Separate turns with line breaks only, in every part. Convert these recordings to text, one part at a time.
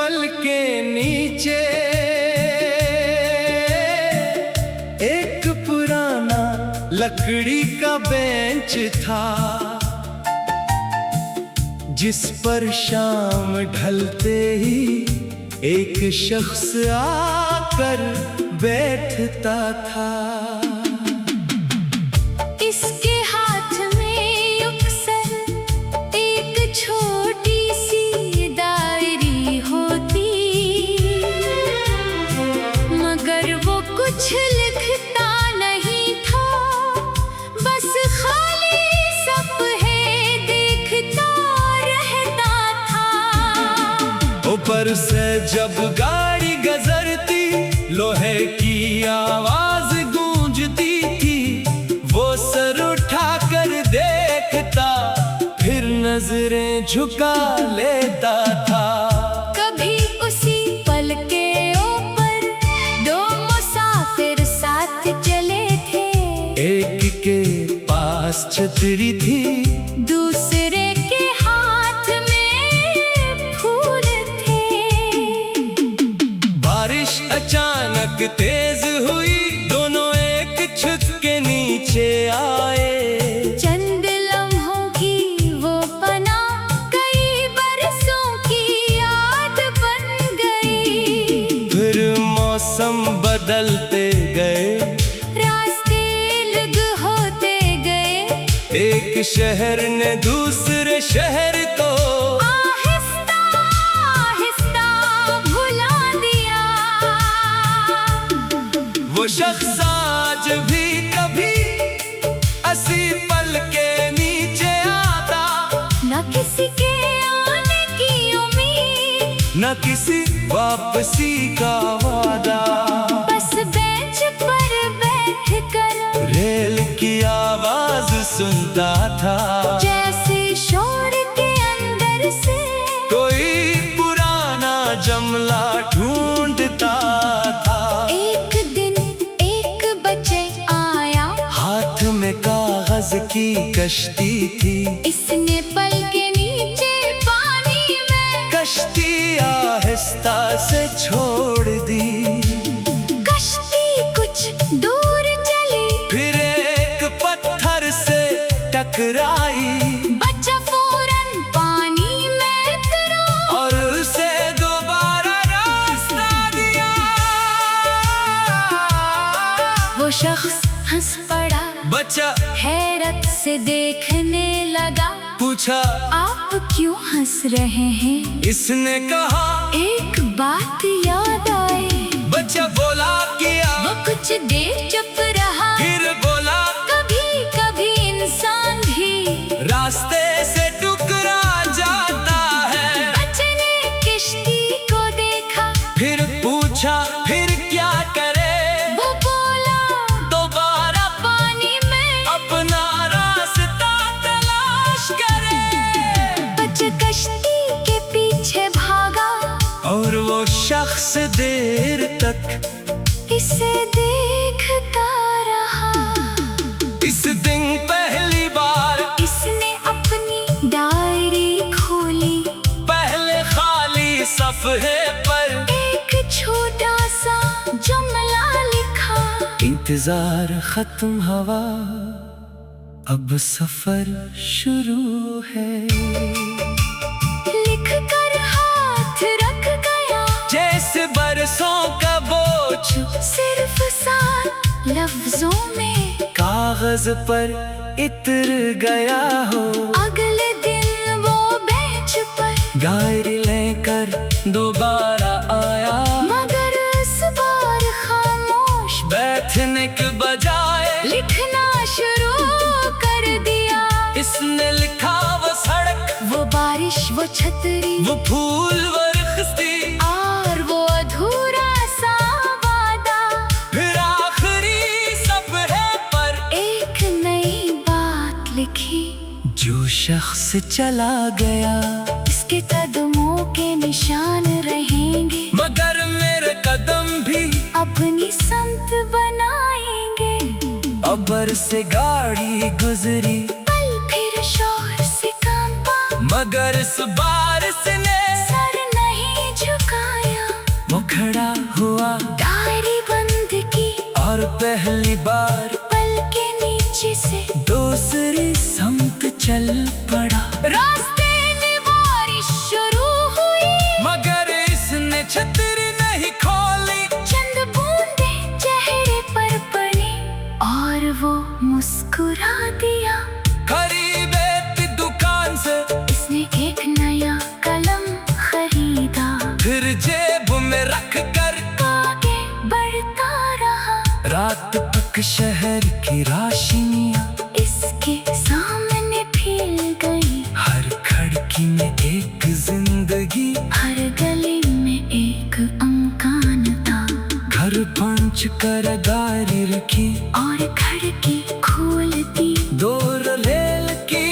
पल के नीचे एक पुराना लकड़ी का बेंच था, जिस पर शाम ढलते ही एक शख्स आकर बैठता था।
इसके हाथ में अक्सर एक छोटी सी डायरी होती, मगर वो कुछ लिखता नहीं था, बस खाली सपने देखता रहता था।
ऊपर से जब गाड़ी गुजरती लोहे की आवाज गूंजती थी, वो सर उठाकर देखता फिर नजरें झुका लेता था।
कभी उसी पल के ऊपर दो मुसाफिर साथ चले थे,
एक के पास छतरी थी,
दूसरे के हाथ में फूल थे।
बारिश अचानक तेज हुई, दोनों एक छत के नीचे आए।
चंद लम्हों की वो पनाह कई बरसों की याद बन गई।
फिर मौसम बदलते गए,
रास्ते अलग होते गए,
एक शहर ने दूसरे शहर को
आहिस्ता आहिस्ता भुला दिया।
वो शख्स आज भी कभी असी पल के नीचे आता,
न किसी के आने की उम्मीद,
न किसी वापसी का वादा,
बस बेंच पर बैठ कर
रेल की आवाज सुनता था,
जैसे शोर के अंदर से
कोई पुराना जमला ढूंढता था।
एक दिन एक बच्चे आया,
हाथ में कागज की कश्ती थी,
इसने पल के नीचे पानी में
कश्ती आहिस्ता से छोड़ दी।
कश्ती कुछ दूर चली,
फिर एक पत्थर से टकराई,
बच्चा फौरन पानी में उतरा,
और उसे दोबारा रास्ता दिया।
वो शख्स हंस पड़ा,
बच्चा
हैरत से देखने लगा,
पूछा
आप क्यों हंस रहे हैं?
इसने कहा,
एक बात याद आई।
बच्चा बोला किया,
वो कुछ देर चुप रहा,
फिर बोला
कभी कभी इंसान भी
रास्ते से टुकरा जाता है।
बच्चे ने किश्ती को देखा,
फिर पूछा फिर क्या करे?
वो बोला
दोबारा
पानी में
अपना रास्ता तलाश करे।
बच्चा कश्ती के पीछे भागा,
और वो शख्स देर तक
इसे देखता रहा।
इस दिन पहली बार
इसने अपनी डायरी खोली,
पहले खाली सफ़े पर
एक छोटा सा जुमला लिखा,
इंतजार खत्म हुआ, अब सफर शुरू है।
लिख कर हाथ रख गया,
जैसे बरसों का बोझ
सिर्फ 7 लफ्जों में
कागज पर इतर गया हो।
अगले दिन वो बेंच पर
डायरी लेकर दोबारा आया,
मगर इस बार खामोश,
बैठने के बजाय
लिखना शुरू कर दिया।
इसने लिखा वो सड़क,
वो बारिश, वो छतरी,
वो फूल वो रिश्ती,
और वो अधूरा सा वादा।
फिर आखिरी सफ़े पर
एक नई बात लिखी,
जो शख्स चला गया,
इसके कदमों के निशान रहेंगे,
मगर मेरे कदम भी
अपनी संत बनाएंगे।
अबर से गाड़ी गुजरी,
पल फिर शोर से कांपा,
मगर इस बारिश ने
सर नहीं झुका।
पहली बार
पल के नीचे से
दूसरी संग चल पड़ा।
रास्ते में बारिश शुरू हुई,
मगर इसने छतरी नहीं खोली।
चंद बूंदे चेहरे पर पड़ी और वो मुस्कुरा दिया।
करीब एक दुकान से
इसने एक नया कलम खरीदा,
फिर जेब में रख कर
आगे बढ़ता रहा।
रात तक शहर की रोशनियां
इसके सामने फैल गई,
हर खिड़की में एक जिंदगी,
हर गली में एक अमकान था।
घर पंच कर गाड़ी रखी
और खिड़की खोल दी,
दूर रेल की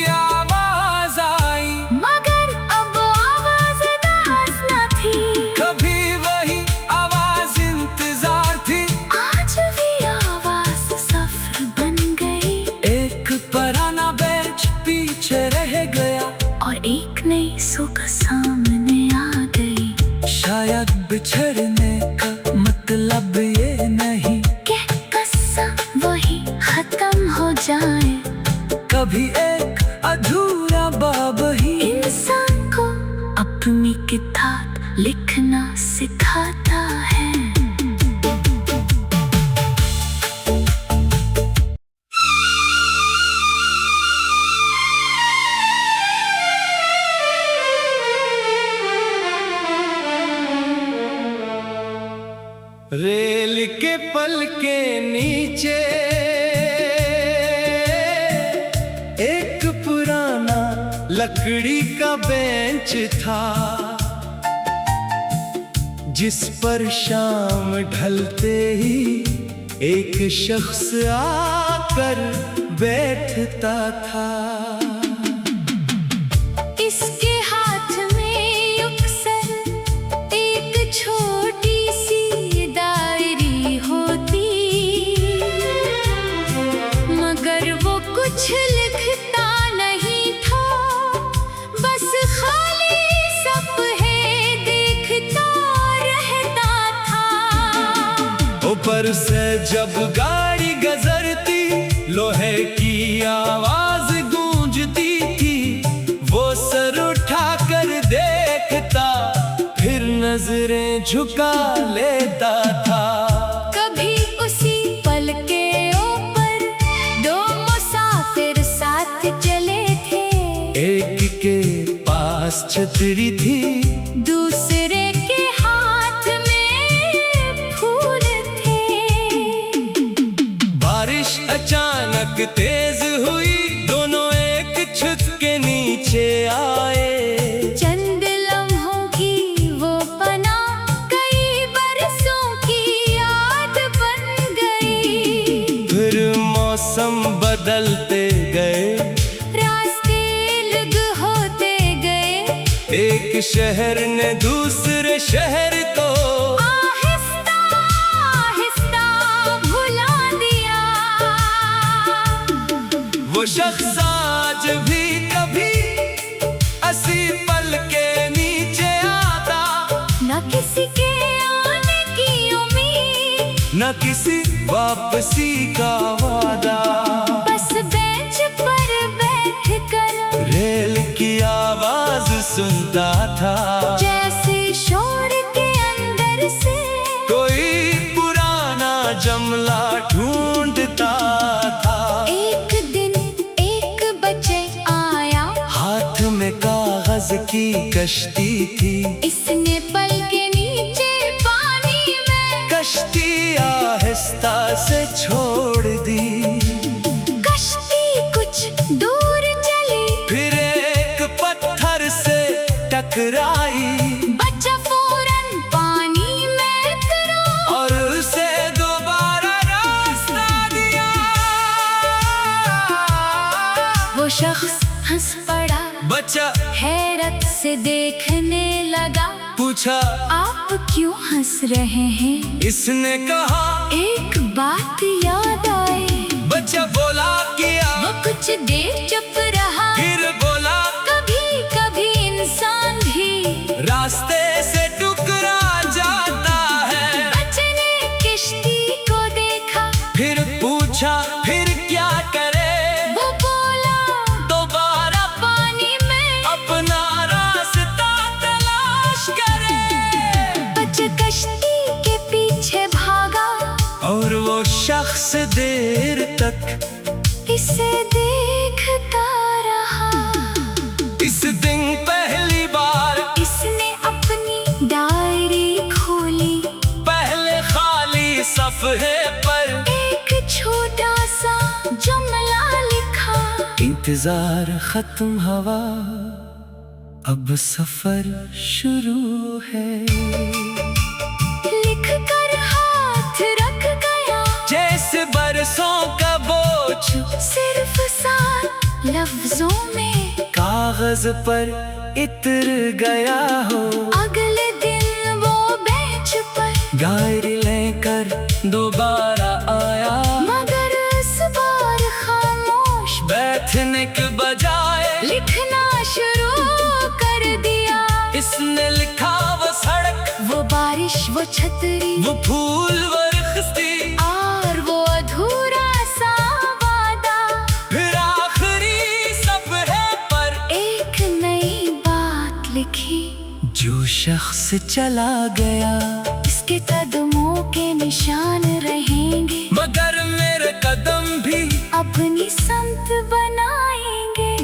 आवाज आई।
मगर अब आवाज दास न थी,
कभी वही आवाज इंतजार थी।
आज भी आवाज सफर बन गई।
एक पुराना बेंच पीछे रह गया
और एक नई सुख सामने आ गई।
शायद बिछड़ने का मतलब ये नहीं
कि कस्सा वही खत्म हो जाए।
कभी एक अधूरा बाब ही
इंसान को अपनी किताब लिखना सिखाता है।
रेल के पल के नीचे एक पुराना लकड़ी का बेंच था, जिस पर शाम ढलते ही एक शख्स आकर बैठता था।
इसके हाथ में अक्सर एक छोटी सी डायरी होती, मगर वो कुछ लिखता नहीं था, बस खाली सपने देखता रहता था।
ऊपर से जब गाड़ी गुजरती लोहे की आवाज गूंजती थी, वो सर उठाकर देखता फिर नजरें झुका लेता था।
कभी उसी पल के ऊपर दो मुसाफिर साथ चले थे,
एक के पास छतरी थी,
दूसरे के हाथ में फूल थे।
बारिश अचानक तेज हुई, दोनों एक छत के नीचे आए।
चंद लम्हों की वो पनाह कई बरसों की याद बन गई।
फिर मौसम बदलते गए,
रास्ते अलग होते गए,
एक शहर ने दूसरे शहर को
आहिस्ता आहिस्ता भुला दिया।
वो शख्स आज भी कभी असी पल के नीचे आता,
न किसी के आने की उम्मीद,
न किसी वापसी का वादा।
बस बेंच पर बैठ कर
रेल की आवाज सुनता था,
जैसे शोर के अंदर से
कोई पुराना जमला ढूंढता था।
एक दिन एक बच्चे आया,
हाथ में कागज की कश्ती थी,
इसने पल के नीचे पानी में
कश्ती आहिस्ता से छोड़ दी।
कश्ती कुछ दूर चली,
फिर एक पत्थर से टकराई,
बच्चा फौरन पानी में उतरा
और उसे दोबारा रास्ता दिया।
वो शख्स हंस पड़ा,
बच्चा
हैरत से देखने लगा।
पूछा,
आप क्यों हंस रहे हैं?
इसने कहा,
एक बात याद आई।
बच्चा बोला किया,
वो कुछ देर चुप रहा,
फिर बोला,
कभी कभी इंसान भी
रास्ते से टुकरा जाता है।
बच्चे ने किश्ती को देखा,
शख्स देर तक
इसे देखता रहा।
इस दिन पहली बार
इसने अपनी डायरी खोली। पहले
खाली सफ़हे पर
एक छोटा सा जुमला लिखा।
इंतजार खत्म हुआ, अब सफर शुरू है।
लिख कर हाथ रख गया,
जैसे बरसों का बोझ
सिर्फ 7 लफ्जों में
कागज पर इतर गया हो।
अगले दिन वो बेंच पर
डायरी लेकर दोबारा आया,
मगर इस बार खामोश
बैठने के बजाय
लिखना शुरू कर दिया।
इसने लिखा वो सड़क,
वो बारिश, वो छतरी,
वो फूल, वो रिश्ती,
और वो अधूरा सा वादा।
फिर आखिरी सफ़हे पर
एक नई बात लिखी।
जो शख्स चला गया
इसके कदमों के निशान रहेंगे,
मगर मेरे कदम भी
अपनी संत बनाएंगे।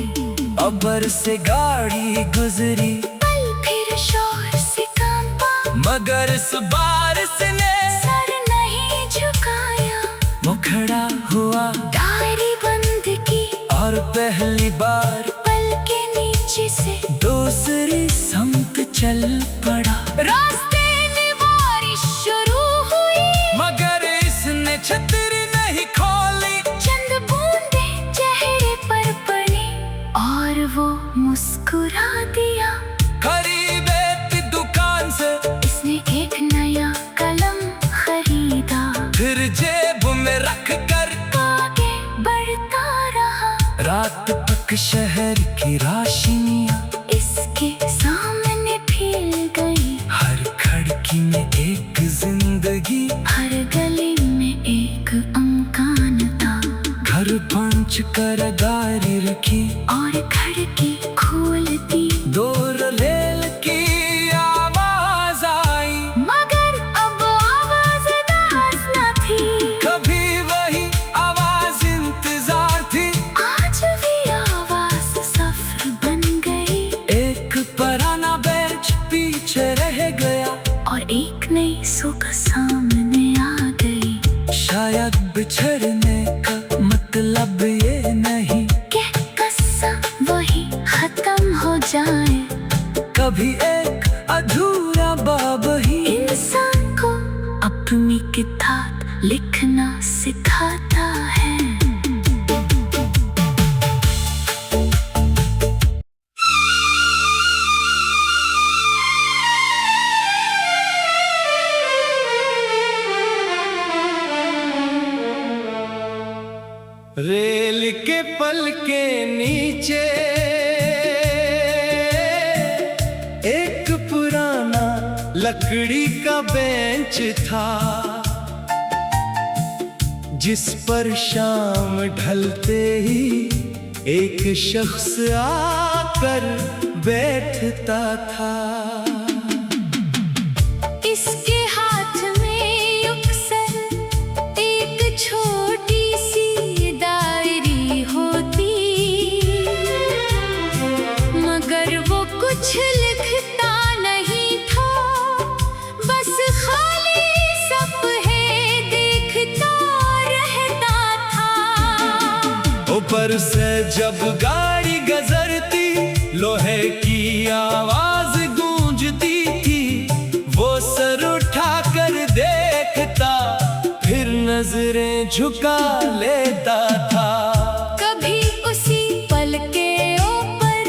अबर से गाड़ी गुजरी,
पल फिर शोर से कांपा,
मगर इस बारिश ने
सर नहीं झुकाया।
वो खड़ा हुआ
डायरी बंद की
और पहली बार
पल के नीचे से
दूसरी समत चल पड़ा।
रास्ते में बारिश शुरू हुई,
मगर इसने छतरी नहीं खोली।
चंद बूंदे चेहरे पर पड़ी और वो मुस्कुरा दिया।
करीब एक दुकान से
इसने एक नया कलम खरीदा,
फिर जेब में रख कर
आगे बढ़ता रहा।
रात तक शहर की रोशनियां
इसके सामने फैल गई,
हर खिड़की में एक जिंदगी,
हर गली में एक अमकान था।
घर पंच कर गाड़ी रखी
और खिड़की खोल दी,
दूर रेल की आवाज आई,
मगर अब आवाज दास न थी।
कभी वही आवाज इंतजार थी।
आज भी आवाज सफर बन गई,
एक पुराना बेंच पीछे रह गया,
और एक नई सुख सामने आ गई।
शायद बिछड़ने का मतलब ये नहीं
कि कस्सा वही खत्म हो जाए।
कभी एक अधूरा बाब ही
इंसान को अपनी किताब लिखना सिखाता है।
रेल के पल के नीचे एक पुराना लकड़ी का बेंच था, जिस पर शाम ढलते ही एक शख्स आकर बैठता था।
इसके हाथ में अक्सर एक छोटी सी डायरी होती, मगर वो कुछ लिखता नहीं था, बस खाली सपने देखता रहता था।
ऊपर से जब गाड़ी गुजरती, लोहे की आवाज गूंजती थी, वो सर उठाकर देखता, फिर नजरें झुका लेता था।
कभी उसी पल के ऊपर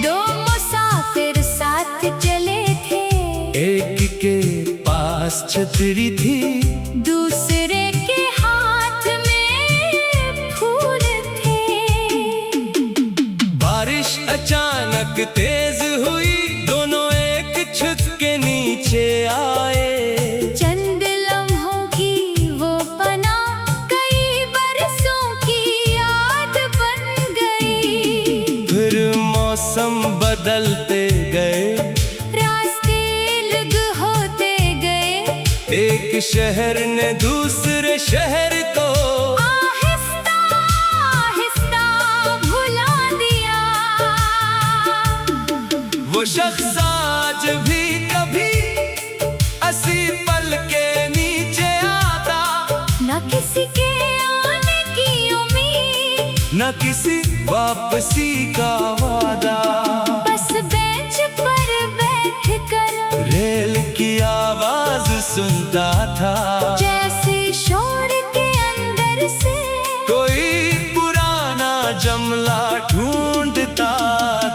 2 मुसाफिर साथ चले थे,
एक के पास छतरी थी,
दूसरे के हाथ में फूल थे।
बारिश अचानक तेज हुई, दोनों एक छत के नीचे आए।
चंद लम्हों की वो पनाह कई बरसों की याद बन गई।
फिर मौसम बदलते गए,
रास्ते अलग होते गए,
एक शहर ने दूसरे शहर को
आहिस्ता आहिस्ता भुला दिया।
वो शख्स आज भी कभी अस्सी पल के नीचे आता,
न किसी के आने की उम्मीद,
न किसी वापसी का वादा।
बस बेंच पर बैठ कर
रेल की आवाज सुनता था,
जैसे शोर के अंदर से
कोई पुराना जमला ढूंढता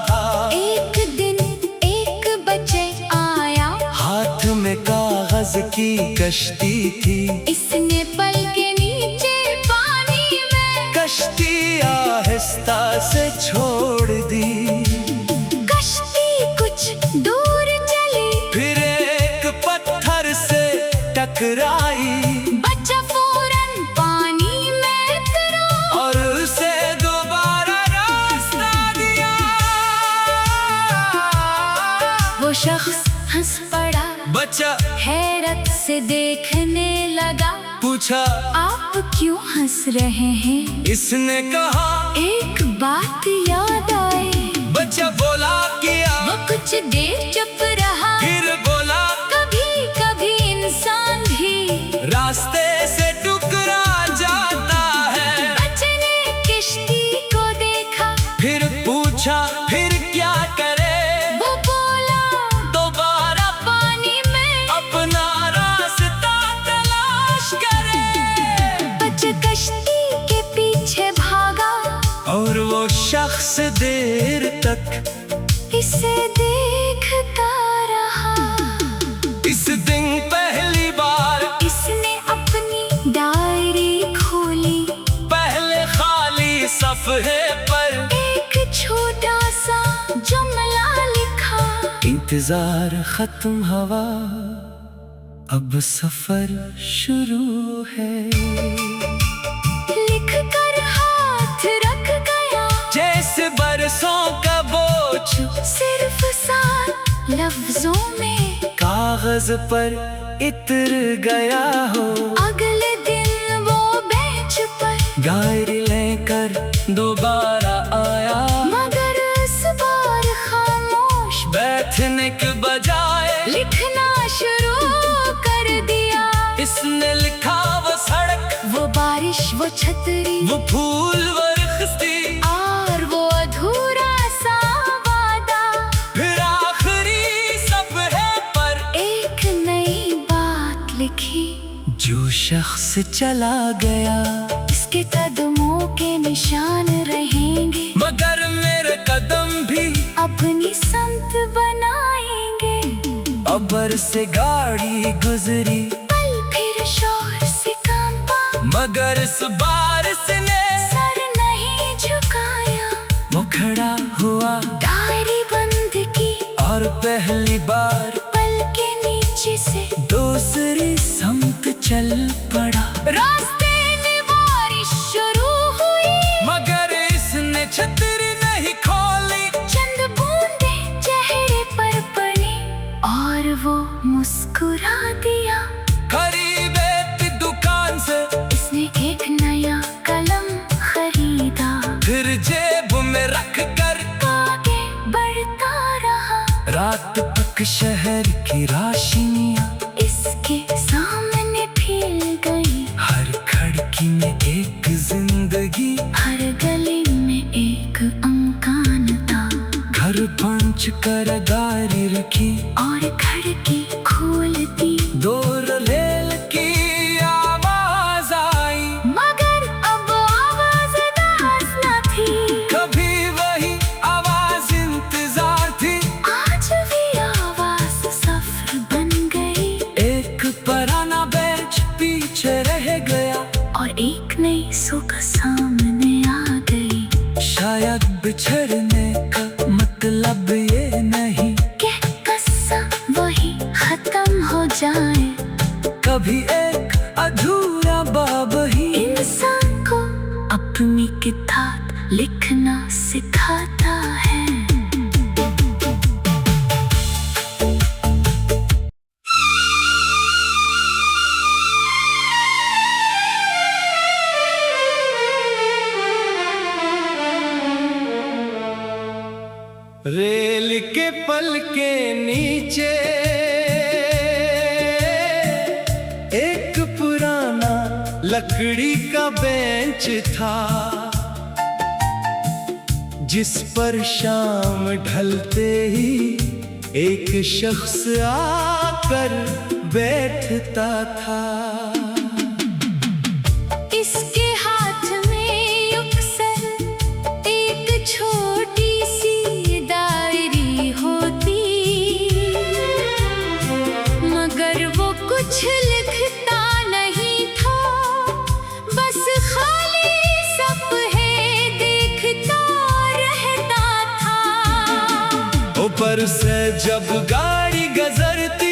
था।
एक दिन एक बच्चे आया,
हाथ में कागज की कश्ती थी,
इसने पल के नीचे पानी में
कश्ती आहिस्ता से छोड़ दी।
कश्ती कुछ दूर चली,
फिर एक पत्थर से टकराई,
बच्चा फौरन पानी में उतरा
और उसे दोबारा रास्ता दिया।
वो शख्स हंस पड़ा,
बच्चा
हैरत से देखने लगा।
पूछा,
आप क्यों हंस रहे हैं?
इसने कहा।
एक बात याद आई,
बच्चा बोला, किया।
वो कुछ देर चुप रहा,
फिर बोला,
कभी कभी इंसान भी
रास्ते से टुकरा जाता है।
बच्चे ने किश्ती को देखा,
फिर पूछा, फिर क्या करे?
वो बोला,
दोबारा
पानी में
अपना रास्ता तलाश करे।
बच्चा कश्ती के पीछे भागा,
और वो शख्स देर तक
इसे देखता रहा।
इस दिन पहली बार
इसने अपनी डायरी खोली,
पहले खाली सफ़े पर
एक छोटा सा जुमला लिखा।
इंतजार खत्म हुआ, अब सफर शुरू है।
लिख कर हाथ रख गया,
जैसे बरसों का बोझ
सिर्फ 7 लफ्जों में
कागज पर इतर गया हो।
अगले दिन वो बेंच पर
डायरी लेकर दोबारा आया,
मगर इस बार खामोश
बैठने के बजाय
लिखना शुरू कर दिया।
इसने लिखा, वो सड़क,
वो बारिश, वो छतरी,
वो फूल, वो रिश्ती,
और वो अधूरा सा वादा।
फिर आखिरी सफ़े पर
एक नई बात लिखी,
जो शख्स चला गया,
इसके कदमों के निशान रहेंगे,
मगर मेरे कदम भी
अपनी संत बनाएंगे।
अबर से गाड़ी गुजरी,
पल फिर शोर से कांपा,
मगर इस बारिश ने
सर नहीं झुकाया।
वो खड़ा हुआ
डायरी बंद की,
और पहली बार
पल के नीचे से
दूसरी समत चल पड़ा।
रास्ते में बारिश शुरू हुई,
मगर इसने छतरी नहीं खोली।
चंद बूंदे चेहरे पर पड़ी, और वो मुस्कुरा दिया।
करीब एक दुकान से
इसने एक नया कलम खरीदा,
फिर जेब में रख कर
आगे बढ़ता रहा।
रात तक शहर की रोशनियां
इसके सामने फैल गई,
हर खिड़की में एक जिंदगी,
हर गली में एक अमकान था।
घर पंच कर गाड़ी रखी,
और खिड़की खोल दी,
दूर रेल की आवाज आई,
मगर अब आवाज दास न थी।
कभी वही आवाज इंतजार थी।
आज भी आवाज सफर बन गई,
एक पुराना बेंच पीछे रह गया,
और एक नई सुख सामने आ गई।
शायद बिछड़ने का मतलब ये नहीं
कि कस्सा वही खत्म हो जाए।
कभी एक अधूरा बाब ही
इंसान को अपनी किताब लिखना सिखाता है।
पल के नीचे एक पुराना लकड़ी का बेंच था, जिस पर शाम ढलते ही एक शख्स आकर बैठता था।
इसके हाथ में अक्सर एक छोटी सी डायरी होती, मगर वो कुछ लिखता नहीं था, बस खाली सपने देखता रहता था।
ऊपर से जब गाड़ी गुजरती,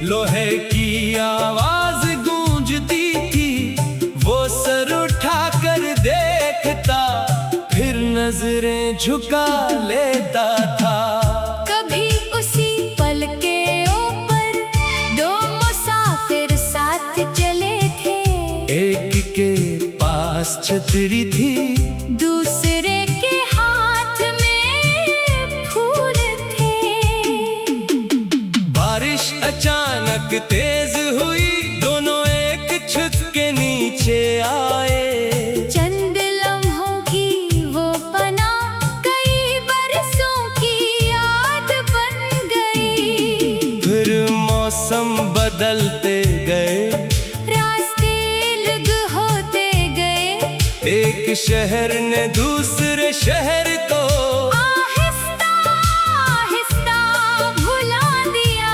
लोहे की आवाज गूंजती थी, वो सर उठाकर देखता, फिर नजरें झुका लेता था।
कभी उसी पल के ऊपर दो मुसाफिर साथ चले थे,
एक के पास छतरी थी,
दूसरे के हाथ में फूल थे।
बारिश अचानक तेज हुई, दोनों एक छत के नीचे आए।
चंद लम्हों की वो पनाह कई बरसों की याद बन गई।
फिर मौसम बदलते गए,
रास्ते अलग होते गए,
एक शहर ने दूसरे शहर को
आहिस्ता आहिस्ता भुला दिया।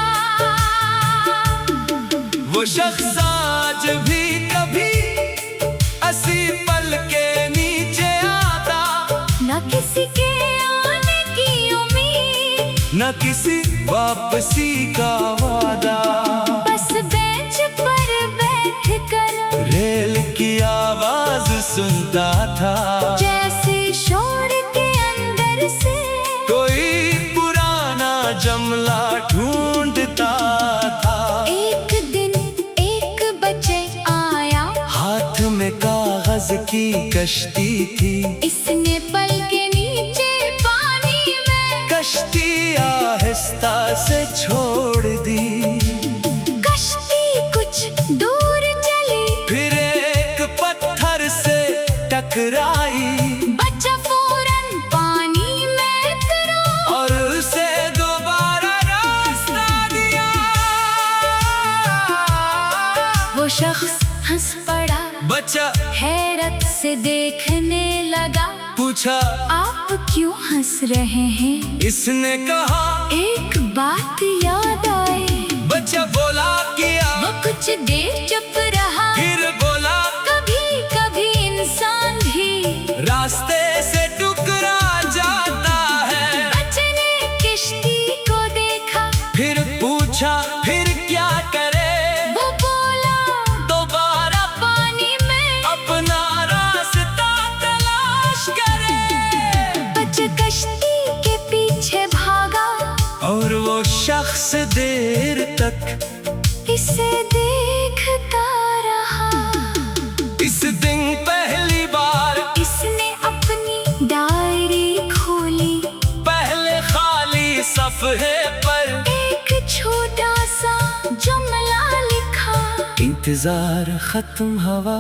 वो शख्स आज भी कभी असी पल के नीचे आता,
न किसी के आने की उम्मीद,
न किसी वापसी का वादा,
बस बेंच पर बैठकर
रेल की आवाज सुनता था,
जैसे शोर के अंदर से
कोई पुराना जमला ढूंढता था।
एक दिन एक बच्चे आया,
हाथ में कागज की कश्ती थी,
इसने पल के नीचे पानी में
कश्ती आहिस्ता से छोड़ दी।
कश्ती कुछ दूर चली,
फिर एक पत्थर से टकराई,
बच्चा फौरन पानी में उतरा,
और उसे दोबारा रास्ता दिया।
वो शख्स हंस पड़ा,
बच्चा
हैरत से देखने लगा,
पूछा,
आप क्यों हंस रहे हैं?
इसने कहा,
एक बात याद आई।
बच्चा बोला, किया।
वो कुछ देर चुप रहा,
फिर बोला,
कभी कभी इंसान भी
रास्ते से टुकरा जाता है।
बच्चे ने किश्ती को देखा,
फिर पूछा, फिर क्या करे?
वो बोला,
दोबारा
पानी में
अपना रास्ता तलाश करे।
बच्चा कश्ती के पीछे भागा,
और वो शख्स देर तक
इसे देखता रहा।
इस दिन पहली बार
इसने अपनी डायरी खोली,
पहले खाली सफ़े पर
एक छोटा सा जुमला लिखा,
इंतजार खत्म हुआ,